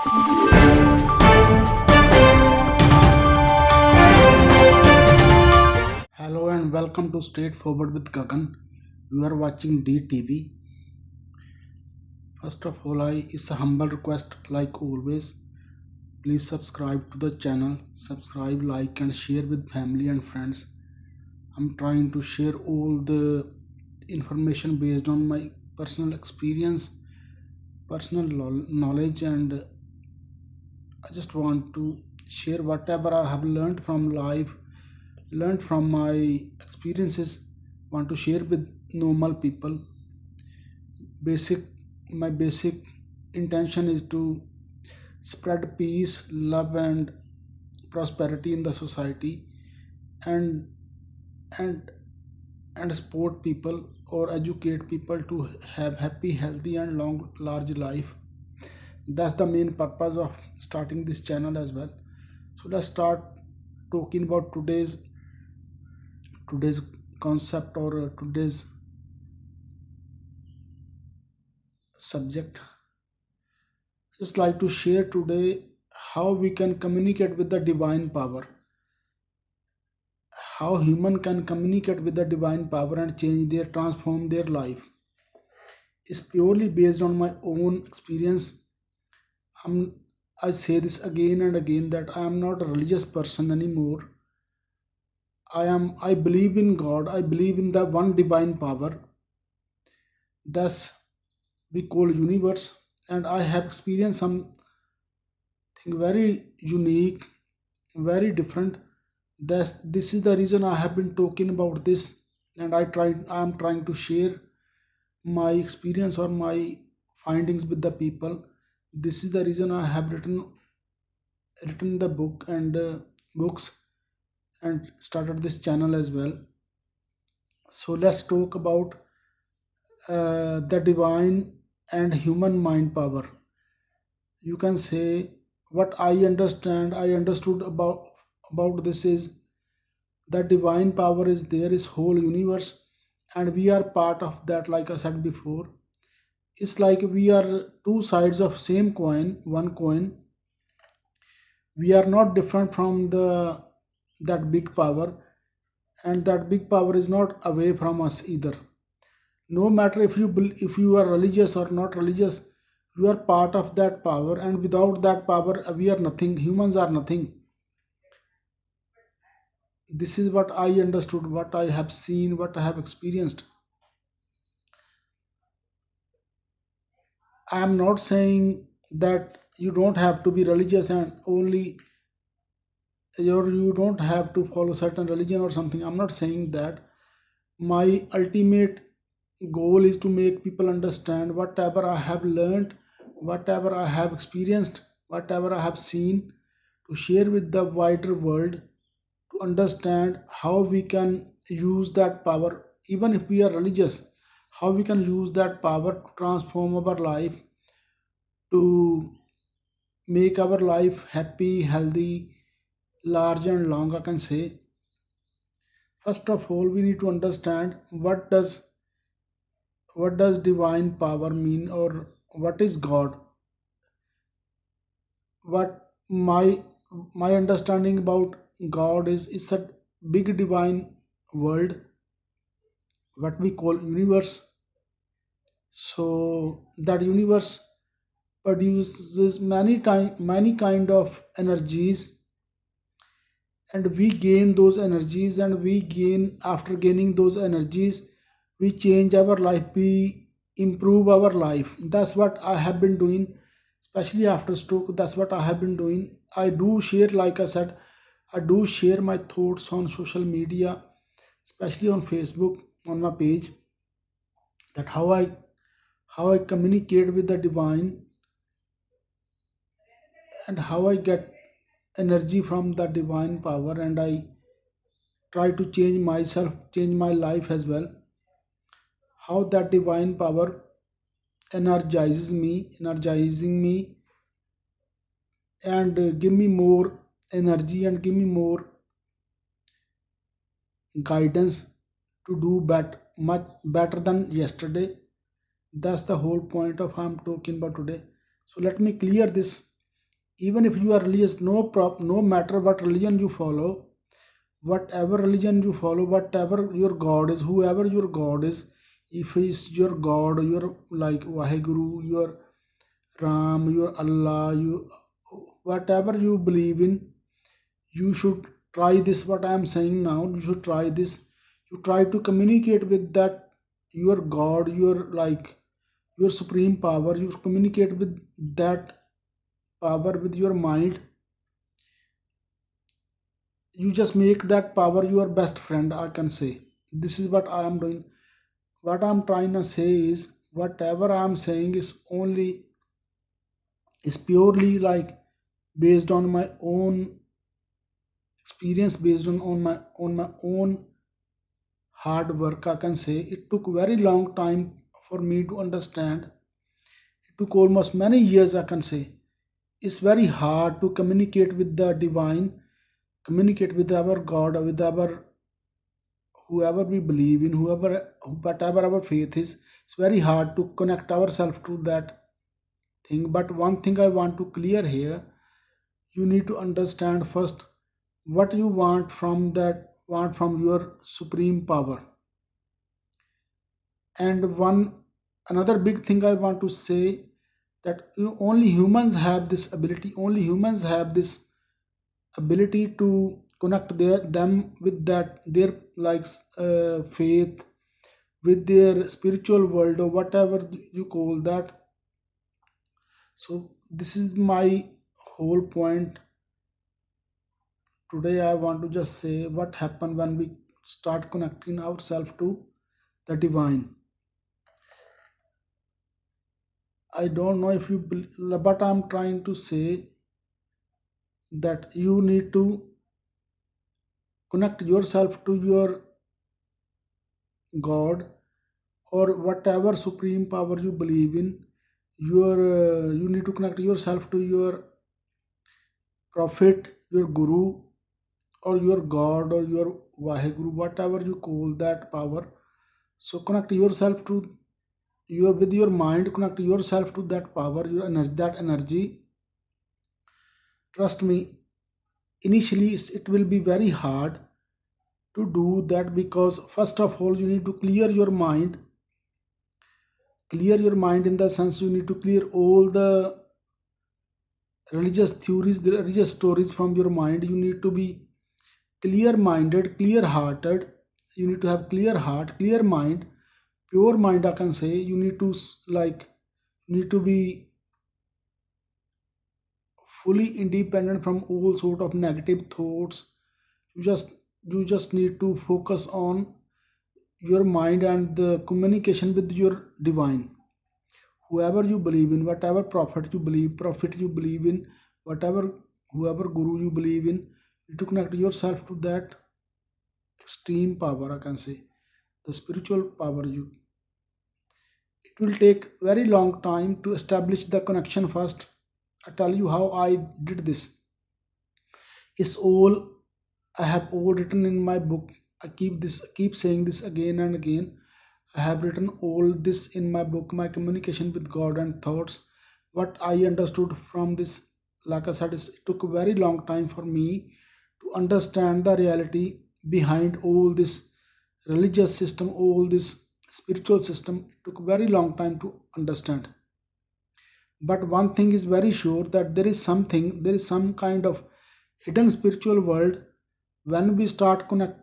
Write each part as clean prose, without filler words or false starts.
Hello and welcome to Straightforward with Gagan. You are watching DTV. First of all, it's a humble request like always. Please subscribe to the channel. Subscribe, like and share with family and friends. I'm trying to share all the information based on my personal experience, personal knowledge, and I just want to share whatever I have learned from life, learned from my experiences, want to share with normal people. Basic My basic intention is to spread peace, love and prosperity in the society, and and and support people or educate people to have happy, healthy and long large life. That's the main purpose of starting this channel as well. So let's start talking about today's concept or today's subject. Just like to share today how we can communicate with the divine power, how human can communicate with the divine power and change their transform their life. Is purely based on my own experience. I'm, I say this again and again that I am not a religious person anymore. I believe in God. I believe in the one divine power. Thus we call universe. And I have experienced something very unique, very different. This is the reason I have been talking about this, and I am trying to share my experience or my findings with the people. This is the reason I have written the book and books and started this channel as well. So let's talk about the divine and human mind power. You can say what I understood about this is the divine power is there is whole universe, and we are part of that. Like I said before, it's like we are two sides of same coin, one coin. We are not different from the that big power, and that big power is not away from us either. No matter if you are religious or not religious, you are part of that power, and without that power we are nothing. Humans are nothing. This is what I understood, what I have seen, what I have experienced. I am not saying that you don't have to be religious and only, or you don't have to follow certain religion or something. I'm not saying that. My ultimate goal is to make people understand whatever I have learned, whatever I have experienced, whatever I have seen, to share with the wider world, to understand how we can use that power. Even if we are religious, how we can use that power to transform our life, to make our life happy, healthy, large and long, I can say. First of all, we need to understand what does divine power mean, or what is God. What my understanding about God is it's a big divine world, what we call universe. So that universe produces many kind of energies, and we gain those energies, and we gain after gaining those energies we change our life, we improve our life. That's what I have been doing, especially after stroke. That's what I have been doing. I do share, like I said, I do share my thoughts on social media, especially on Facebook, on my page, that how I communicate with the divine, and how I get energy from the divine power, and I try to change myself, change my life as well. How that divine power energizing me, and give me more energy and give me more guidance to do much better than yesterday. That's the whole point of I'm talking about today. So let me clear this. Even if you are religious, no matter what religion you follow, whatever religion you follow, whatever your god is, whoever your god is, if is your god, your like Waheguru, your Ram, your Allah, you whatever you believe in, you should try this. What I am saying now, you should try this. You try to communicate with that your god, your like your supreme power. You communicate with that power with your mind. You just make that power your best friend, I can say. This is what I am doing. What I'm trying to say is, whatever I'm saying is purely like based on my own experience, based on my own hard work, I can say. It took very long time for me to understand. It took almost many years, I can say. It's very hard to communicate with the divine, communicate with our god, with our whoever we believe in, whoever whatever our faith is. It's very hard to connect ourselves to that thing. But one thing I want to clear here, you need to understand first what you want from your supreme power. And one another big thing I want to say, that only humans have this ability, only humans have this ability to connect them with that their like faith, with their spiritual world, or whatever you call that. So this is my whole point. Today I want to just say what happened when we start connecting ourselves to the divine. I don't know if you but I'm trying to say that you need to connect yourself to your god, or whatever supreme power you believe in. You need to connect yourself to your prophet, your guru, or your god, or your Waheguru, whatever you call that power. So connect yourself to your with your mind, connect yourself to that power, your energy, that energy. Trust me, initially it will be very hard to do that, because first of all you need to clear your mind in the sense you need to clear all the religious theories, the religious stories from your mind. You need to be clear minded, clear hearted. You need to have clear heart, clear mind, pure mind, I can say. You need to like you need to be fully independent from all sort of negative thoughts. You just need to focus on your mind and the communication with your divine, whoever you believe in, whatever prophet you believe in, whatever whoever guru you believe in. You need to connect yourself to that extreme power, I can say, the spiritual power. You It will take very long time to establish the connection first. I tell you how I did this. It's all I have all written in my book. I keep saying this again and again. I have written all this in my book, my communication with God and thoughts. What I understood from this, like I said, it took a very long time for me to understand the reality behind all this religious system, all this spiritual system. It took a very long time to understand. But one thing is very sure, that there is some kind of hidden spiritual world. When we start connect,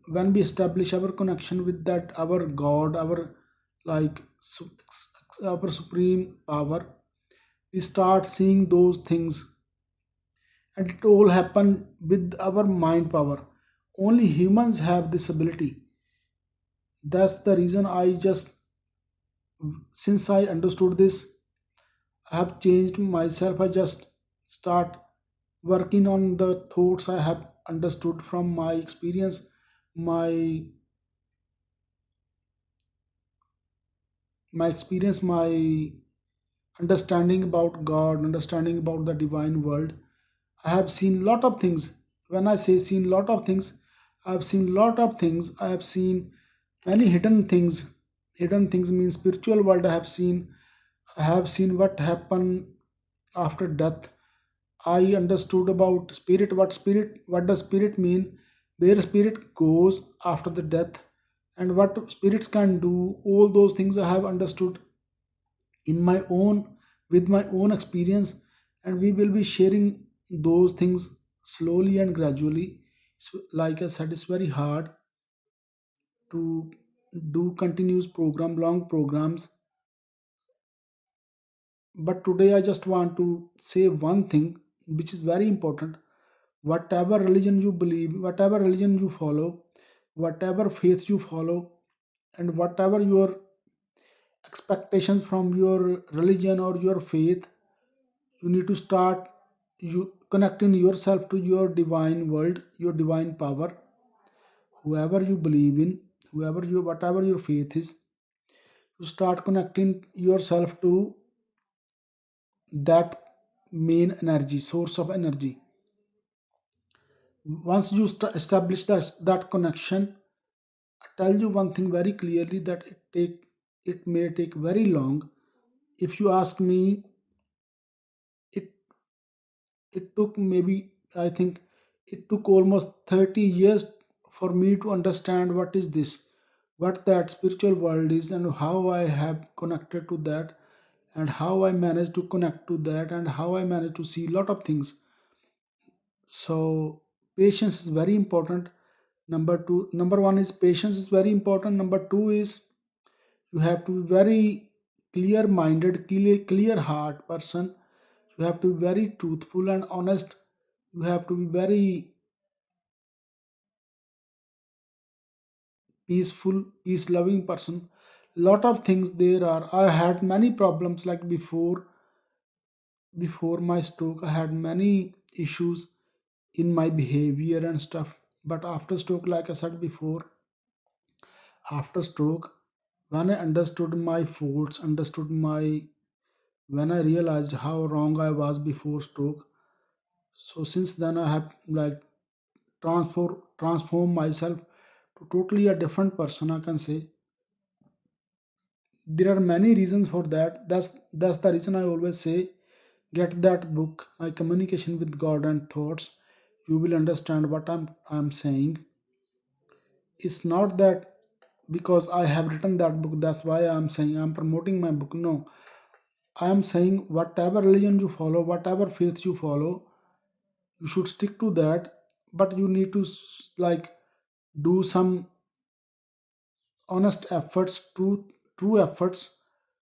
when we establish our connection with that our god, our like our supreme power, we start seeing those things. And it all happen with our mind power. Only humans have this ability. That's the reason I just, since I understood this, I have changed myself. I just start working on the thoughts I have understood from my experience, my my understanding about God, understanding about the divine world. I have seen lot of things. When I say seen lot of things, I have seen lot of things. I have seen many hidden things. Hidden things means spiritual world. I have seen what happened after death. I understood about spirit, what does spirit mean, where spirit goes after the death, and what spirits can do. All those things I have understood in my own with my own experience, and we will be sharing those things slowly and gradually. Like I said, it's very hard to do continuous program, long programs, but today I just want to say one thing which is very important. Whatever religion you believe, whatever religion you follow, whatever faith you follow, and whatever your expectations from your religion or your faith, you need to start you connecting yourself to your divine world, your divine power, whoever you believe in, whoever you whatever your faith is. You start connecting yourself to that main energy, source of energy. Once you establish that connection, I tell you one thing very clearly, that it may take very long. If you ask me, it it took maybe, I think it took almost 30 years for me to understand what is this, what that spiritual world is, and how I have connected to that, and how I managed to connect to that, and how I managed to see a lot of things. So patience is very important. Number one is patience is very important. Number two is you have to be very clear minded, clear heart person. You have to be very truthful and honest. You have to be very peaceful, peace loving person. Lot of things there are. I had many problems, like before my stroke. I had many issues in my behavior and stuff. But after stroke, like I said before, after stroke, when I understood my faults, understood my when I realized how wrong I was before stroke, so since then I have like transform myself to totally a different person, I can say. There are many reasons for that. That's the reason I always say, get that book, My Communication with God and Thoughts. You will understand what I'm saying. It's not that because I have written that book, that's why I'm saying I'm promoting my book. No, I am saying whatever religion you follow, whatever faith you follow, you should stick to that. But you need to like do some honest efforts, true efforts,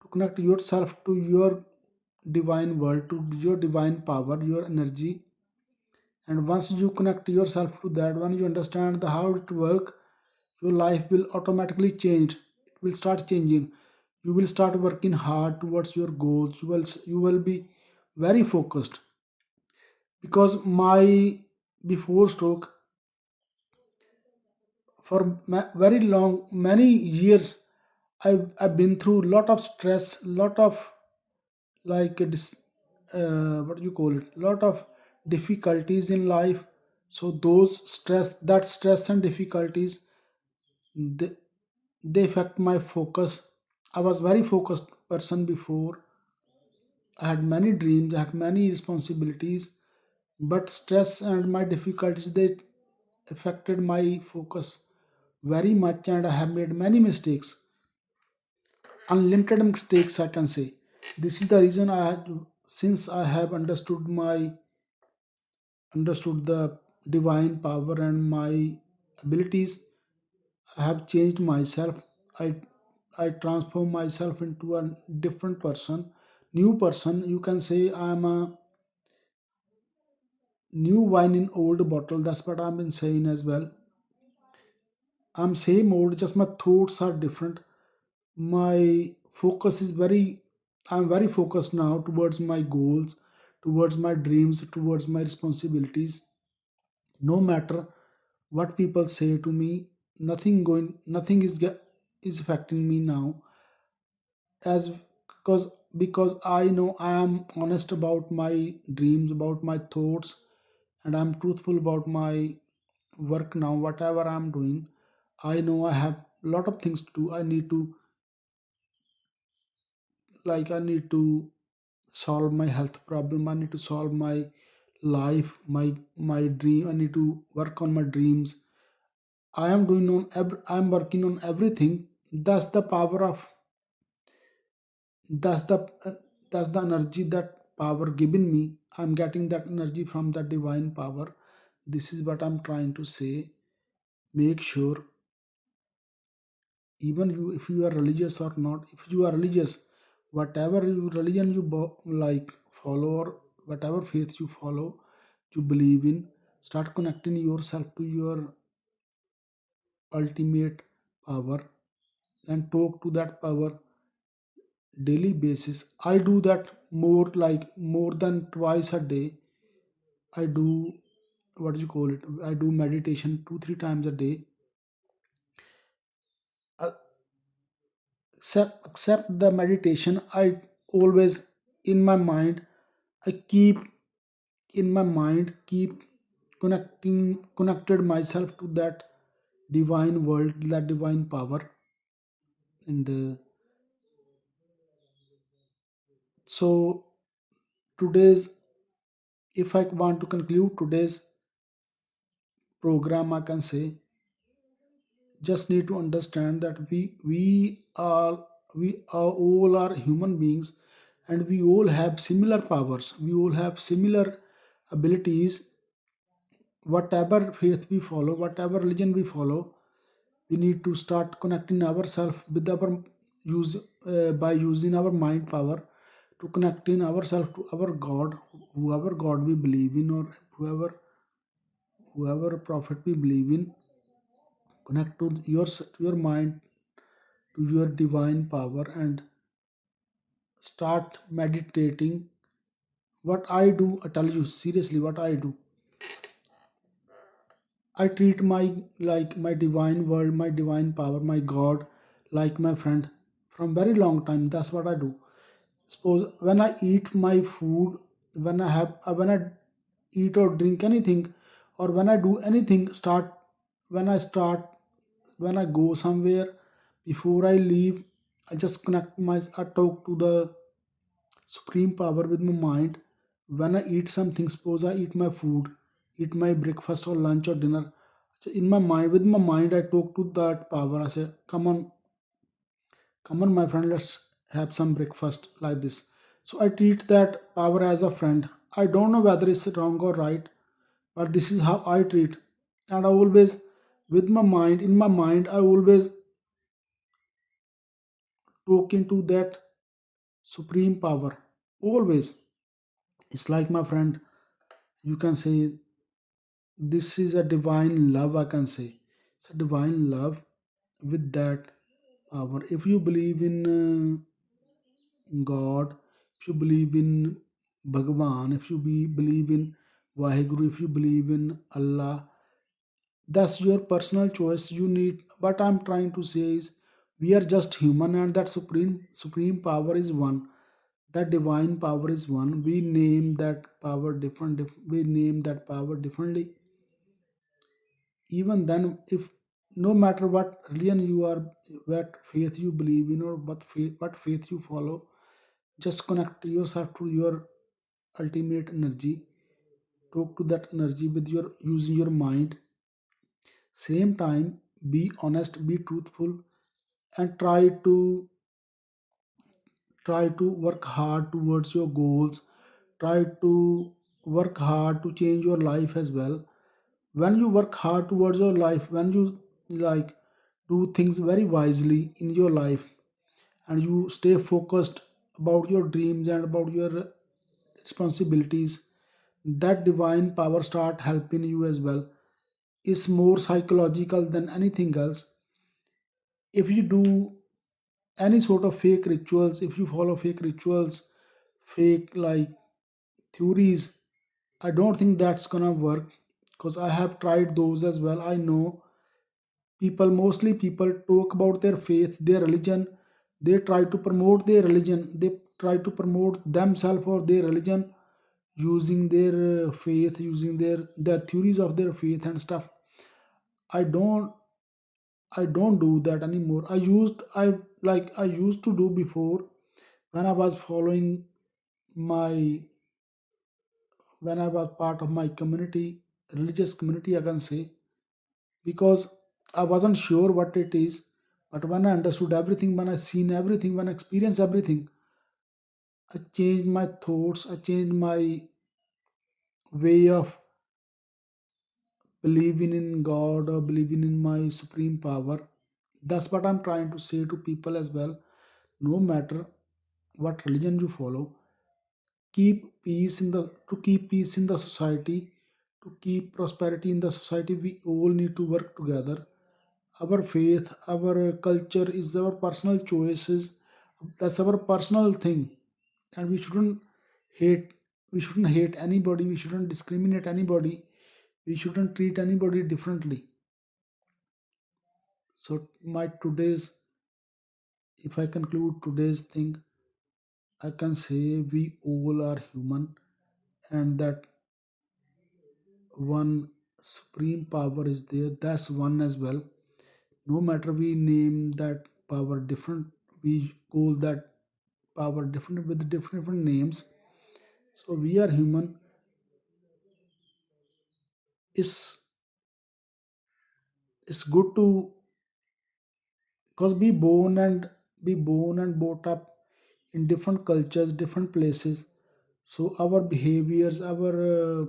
to connect yourself to your divine world, to your divine power, your energy. And once you connect yourself to that, when you understand the how it work, your life will automatically change. It will start changing. You will start working hard towards your goals. You will be very focused. Because my before stroke, for very long many years, I've been through lot of stress, lot of like what do you call it, lot of difficulties in life. So those stress and difficulties, they, they affect my focus. I was very focused person before. I had many dreams, I had many responsibilities, but stress and my difficulties, they affected my focus very much, and I have made many mistakes, unlimited mistakes, I can say. This is the reason since I have understood the divine power and my abilities, I have changed myself. I I transform myself into a different person, new person. You can say I am a new wine in old bottle. That's what I've been saying as well. I'm same old, just my thoughts are different. My focus is very I'm very focused now towards my goals, towards my dreams, towards my responsibilities. No matter what people say to me, nothing is affecting me now, as because I know I am honest about my dreams, about my thoughts, and I'm truthful about my work now. Whatever I'm doing, I know I have a lot of things to do. I need to solve my health problem. I need to solve my life, my dream. I need to work on my dreams. I'm working on everything. That's the power of, that's the uh, that's the energy that power given me. I'm getting that energy from that divine power. This is what I'm trying to say. Make sure, even you, if you are religious or not, if you are religious, whatever religion you like follow, or whatever faith you follow, you believe in, start connecting yourself to your ultimate power and talk to that power daily basis. I do that more, like more than twice a day. I do, what do you call it, I do meditation 2 3 times a day. Uh, except the meditation, I always, in my mind, I keep, in my mind keep connected myself to that divine world, that divine power. And so today's, if I want to conclude today's program, I can say, just need to understand that we are all are human beings, and we all have similar powers, we all have similar abilities. Whatever faith we follow, whatever religion we follow, we need to start connecting ourselves with our use, by using our mind power, to connecting ourselves to our god, whoever god we believe in, or whoever prophet we believe in. Connect to your mind, to your divine power, and start meditating. What I do, I tell you seriously, what I do, I treat my, like my divine world, my divine power, my god, like my friend from very long time. That's what I do. Suppose when I eat my food, when I eat or drink anything, or when I do anything, start, when I start, when I go somewhere, before I leave, I just connect my, I talk to the supreme power with my mind. When I eat something, suppose I eat my food, eat my breakfast or lunch or dinner, so in my mind, with my mind, I talk to that power. I say, come on, my friend, let's have some breakfast, like this. So I treat that power as a friend. I don't know whether it's wrong or right, but this is how I treat. And I always, with my mind, in my mind, I always talk into that supreme power. Always. It's like my friend. You can say this is a divine love, I can say. It's a divine love with that power. If you believe in God, if you believe in Bhagwan, if you believe in Vaheguru, if you believe in Allah, that's your personal choice. You need, what I'm trying to say is, we are just human, and that supreme power is one. That divine power is one. We name that power we name that power differently. Even then, if, no matter what religion you are, what faith you believe in, or what faith you follow, just connect yourself to your ultimate energy. Talk to that energy with your, using your mind. Same time, be honest, be truthful, and try to work hard towards your goals. Try to work hard to change your life as well. When you work hard towards your life, when you, like, do things very wisely in your life, and you stay focused about your dreams and about your responsibilities, that divine power start helping you as well. It's more psychological than anything else. If you do any sort of fake rituals, if you follow fake rituals, fake, like, theories, I don't think that's gonna work, because I have tried those as well. I know people, mostly people talk about their faith, their religion. They try to promote their religion, they try to promote themselves or their religion, using their faith, using their theories of their faith and stuff. I don't i don't do that anymore. I used to do before, when I was following my when I was part of my community, religious community, I can say, because I wasn't sure what it is. But when I understood everything, when I seen everything, when I experienced everything, I changed my thoughts, I changed my way of believing in God or believing in my supreme power. That's what I'm trying to say to people as well. No matter what religion you follow, keep peace in the society, to keep prosperity in the society, we all need to work together. Our faith, our culture is our personal choices. That's our personal thing, and hate we shouldn't hate anybody, we shouldn't discriminate anybody, we shouldn't treat anybody differently. So my today's if I conclude today's thing, I can say we all are human, and that one supreme power is there, that's one as well. No matter we name that power different, we call that power different with different names. So we are human. It's it's good to, because be born and brought up in different cultures, different places. So our behaviors, our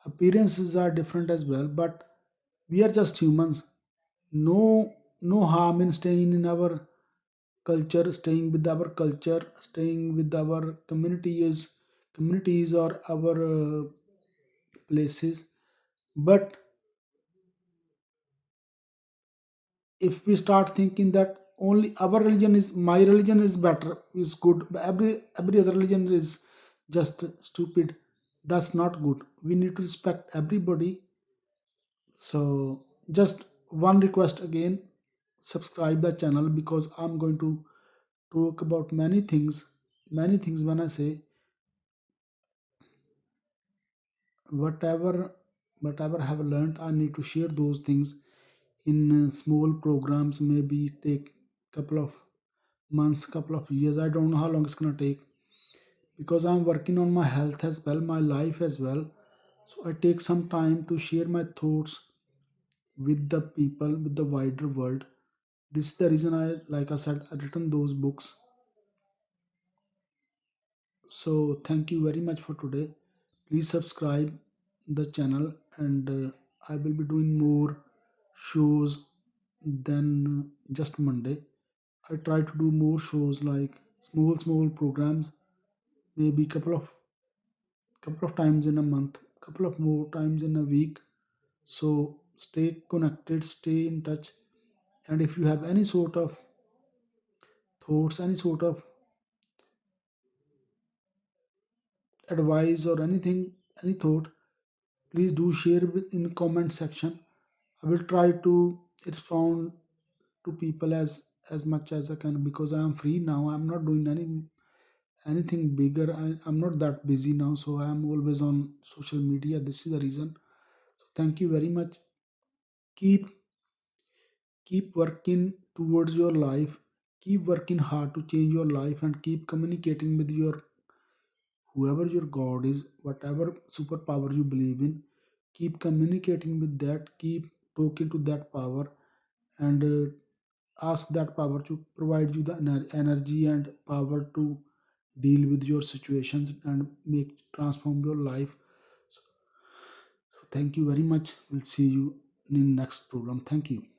appearances are different as well, but we are just humans. No harm in staying in our culture, staying with our culture, staying with our communities or our places. But if we start thinking that only our religion is my religion is better, is good, every other religion is just stupid, that's not good. We need to respect everybody. So just one request again, subscribe the channel, because I'm going to talk about many things. When I say whatever whatever I have learned, I need to share those things in small programs, maybe take couple of months, couple of years, I don't know how long it's going to take, because I'm working on my health as well, my life as well. So I take some time to share my thoughts with the people, with the wider world. This is the reason I, like I said, I written those books. So thank you very much for today. Please subscribe the channel, and I will be doing more shows than just Monday. I try to do more shows, like small programs, maybe couple of times in a month, couple of more times in a week. So stay connected, stay in touch, and if you have any sort of thoughts, any sort of advice or anything, any thought, please do share with in comment section. I will try to respond to people as much as I can, because I am free now, I'm not doing anything bigger. I'm not that busy now, so I am always on social media. This is the reason. So thank you very much. Keep keep working towards your life, keep working hard to change your life, and keep communicating with your whoever your god is, whatever superpower you believe in. Keep communicating with that, keep talking to that power, and ask that power to provide you the energy and power to deal with your situations and make transform your life. So thank you very much, we'll see you in next program. Thank you.